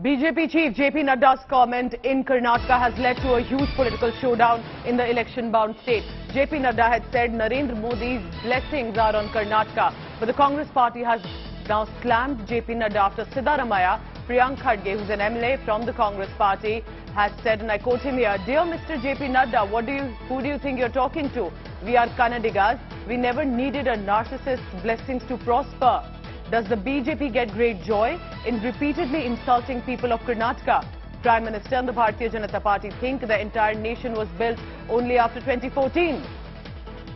BJP Chief JP Nadda's comment in Karnataka has led to a huge political showdown in the election-bound state. JP Nadda had said Narendra Modi's blessings are on Karnataka, but the Congress party has now slammed JP Nadda after Siddaramaiah. Priyank Khadge, who's an MLA from the Congress party, has said, and I quote him here, "Dear Mr. JP Nadda, who do you think you're talking to? We are Kannadigas. We never needed a narcissist's blessings to prosper. Does the BJP get great joy in repeatedly insulting people of Karnataka? Prime Minister and the Bharatiya Janata Party think the entire nation was built only after 2014.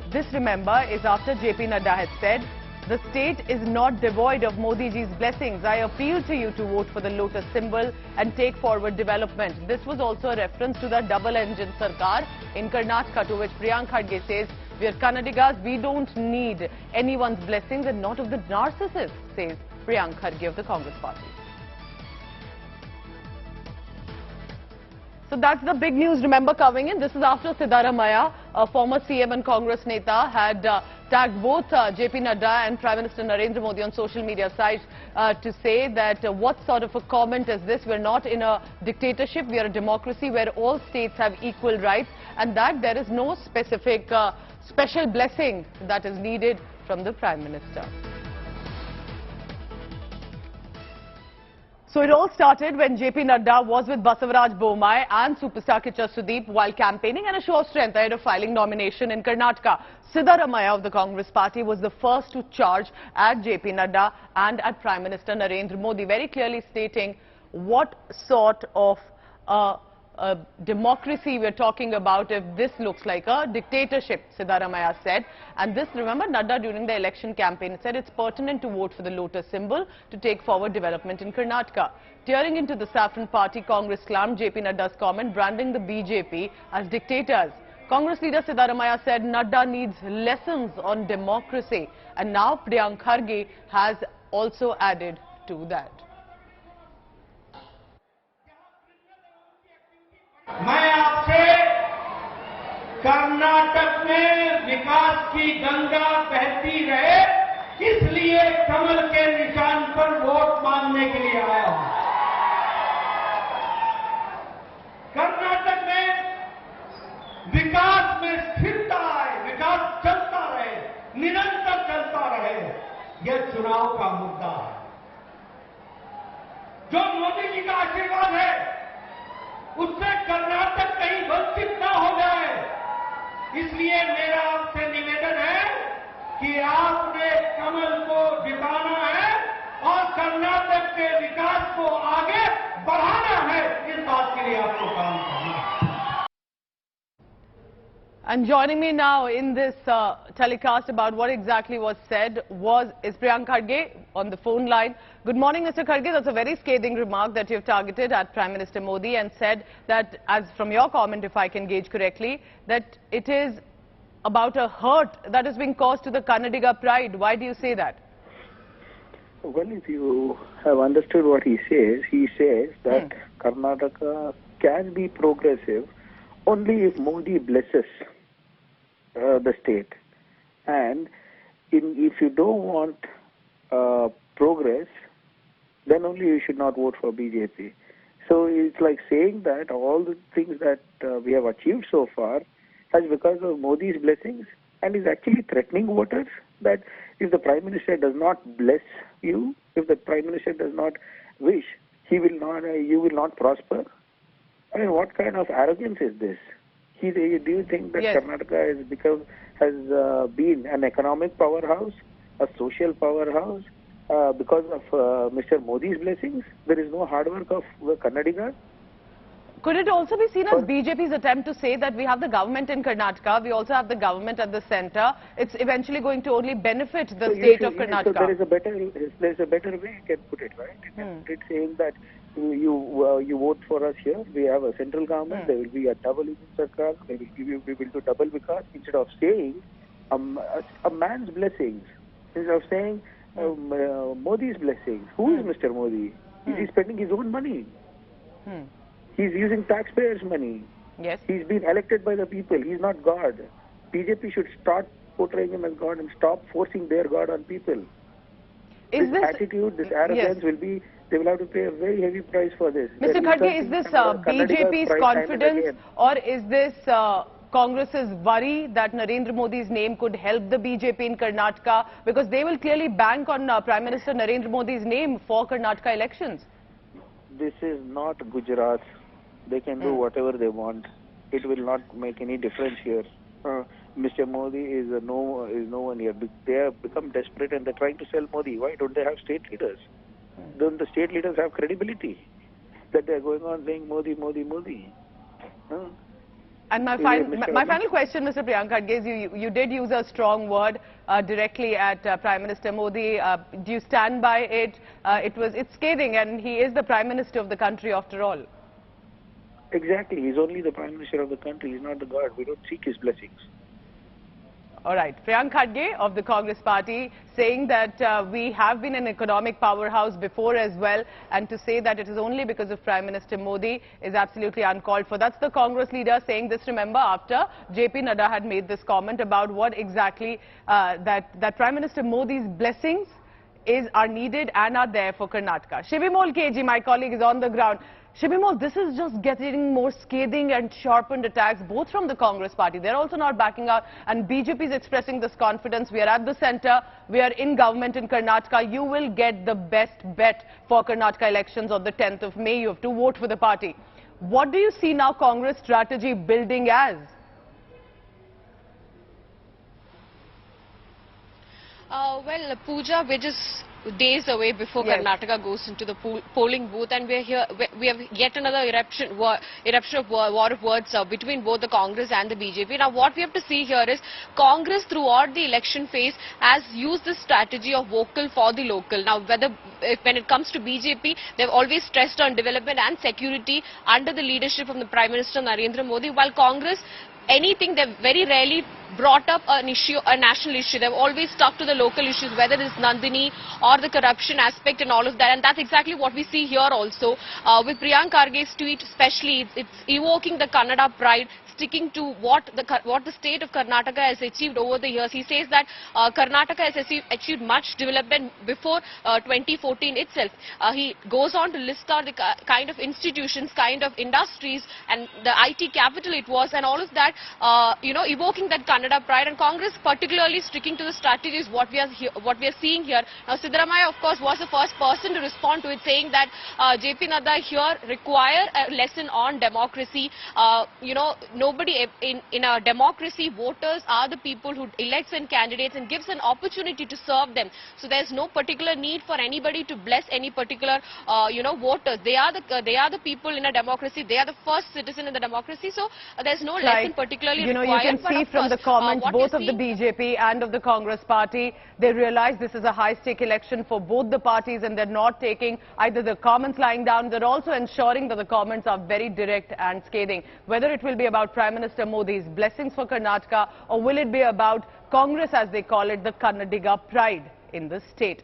This, remember, is after JP Nadda had said, the state is not devoid of Modi ji's blessings. I appeal to you to vote for the lotus symbol and take forward development." This was also a reference to the double-engine Sarkar in Karnataka, to which Priyank Khadge says, "We are Kannadigas, we don't need anyone's blessings and not of the narcissists," says Priyank Khadge of the Congress party. So that's the big news, remember, coming in. This is after Siddaramaiah, a former CM and Congress Neta, had tagged both JP Nadda and Prime Minister Narendra Modi on social media sites to say that what sort of a comment is this? We're not in a dictatorship, we are a democracy where all states have equal rights, and that there is no specific special blessing that is needed from the Prime Minister. So it all started when JP Nadda was with Basavaraj Bomai and superstar Kichar Sudeep while campaigning, and a show of strength ahead of filing nomination in Karnataka. Siddaramaiah of the Congress party was the first to charge at JP Nadda and at Prime Minister Narendra Modi, very clearly stating what sort of democracy we're talking about if this looks like a dictatorship, Siddaramaiah said. And this, remember, Nadda during the election campaign said it's pertinent to vote for the lotus symbol to take forward development in Karnataka. Tearing into the Saffron Party, Congress slammed JP Nadda's comment, branding the BJP as dictators. Congress leader Siddaramaiah said Nadda needs lessons on democracy, and now Priyank Khadge has also added to that. मैं आपसे कर्नाटक में विकास की गंगा बहती रहे, इसलिए कमल के निशान पर वोट मांगने के लिए आया हूं। कर्नाटक में विकास में स्थिरता आए, विकास चलता रहे, निरंतर चलता रहे, यह चुनाव का मुद्दा है। जो मोदी जी का आशीर्वाद है, उससे कर्नाटक कहीं वंचित न हो जाए, इसलिए मेरा आपसे निवेदन है कि आपने कमल को जिताना है और कर्नाटक के विकास को आगे बढ़ाना है। इस बात के लिए आपको काम करना है। And joining me now in this telecast about what exactly was said is Priyank Khadge on the phone line. Good morning, Mr. Khadge. That's a very scathing remark that you've targeted at Prime Minister Modi and said that, as from your comment, if I can gauge correctly, that it is about a hurt that is being caused to the Kannadiga pride. Why do you say that? Well, if you have understood what he says that Karnataka can be progressive only if Modi blesses the state. And if you don't want progress, then only you should not vote for BJP. So it's like saying that all the things that we have achieved so far has because of Modi's blessings, and is actually threatening voters that if the Prime Minister does not bless you, if the Prime Minister does not wish, you will not prosper. I mean, what kind of arrogance is this? Do you think that Yes. Karnataka has been an economic powerhouse, a social powerhouse, because of Mr. Modi's blessings? There is no hard work of Kannadigas? Could it also be seen as BJP's attempt to say that we have the government in Karnataka, we also have the government at the centre? It's eventually going to only benefit the state of Karnataka. So there is a better way you can put it, right? You can put it saying that you vote for us here, we have a central government, there will be a double income Sarkar, we will do double because, instead of saying a man's blessings, instead of saying Modi's blessings. Who is Mr. Modi? Is he spending his own money? He's using taxpayers' money. Yes. He's been elected by the people. He's not God. BJP should start portraying him as God and stop forcing their God on people. This attitude, this arrogance will be They will have to pay a very heavy price for this. Mr. Khadge, is this BJP's confidence or is this Congress's worry that Narendra Modi's name could help the BJP in Karnataka? Because they will clearly bank on Prime Minister Narendra Modi's name for Karnataka elections. This is not Gujarat. They can do whatever they want. It will not make any difference here. Mr. Modi is no one here. They have become desperate and they're trying to sell Modi. Why don't they have state leaders? Don't the state leaders have credibility that they're going on saying Modi, Modi, Modi? And my final question, Mr. Priyank Khadge, is you did use a strong word directly at Prime Minister Modi. Do you stand by it? It's scathing, and he is the Prime Minister of the country after all. Exactly. He's only the Prime Minister of the country. He's not the God. We don't seek his blessings. All right. Priyank Khadge of the Congress party saying that we have been an economic powerhouse before as well, and to say that it is only because of Prime Minister Modi is absolutely uncalled for. That's the Congress leader saying this, remember, after JP Nadda had made this comment about what exactly that Prime Minister Modi's blessings are needed and are there for Karnataka. Shivimol KG, my colleague, is on the ground. Shivimol, this is just getting more scathing and sharpened attacks, both from the Congress party. They're also not backing out, and BJP is expressing this confidence. We are at the centre. We are in government in Karnataka. You will get the best bet for Karnataka elections on the 10th of May. You have to vote for the party. What do you see now Congress strategy building as? Well, Pooja, we're just days away before Karnataka goes into the polling booth, and we're here. We have yet another eruption of war of words between both the Congress and the BJP. Now, what we have to see here is Congress throughout the election phase has used this strategy of vocal for the local. Now, when it comes to BJP, they've always stressed on development and security under the leadership of the Prime Minister Narendra Modi, while Congress, they've very rarely brought up a national issue. They've always stuck to the local issues, whether it's Nandini or the corruption aspect and all of that. And that's exactly what we see here also. With Priyank Kharge's tweet especially, it's evoking the Kannada pride, sticking to what the state of Karnataka has achieved over the years. He says that Karnataka has achieved much development before 2014 itself. He goes on to list out the kind of institutions, kind of industries, and the IT capital it was, and all of that, evoking that Kannada pride. And Congress particularly sticking to the strategies what we are seeing here. Now, Siddaramaiah, of course, was the first person to respond to it, saying that JP Nadda here require a lesson on democracy. Nobody in a democracy, voters are the people who elects and candidates and gives an opportunity to serve them. So there's no particular need for anybody to bless any particular voters. They are the people in a democracy. They are the first citizen in the democracy. So there's no lesson particularly required. You can see from the comments both of the BJP and of the Congress party, they realize this is a high-stake election for both the parties, and they're not taking either the comments lying down. They're also ensuring that the comments are very direct and scathing. Whether it will be about Prime Minister Modi's blessings for Karnataka, or will it be about Congress, as they call it, the Kannadiga pride in the state?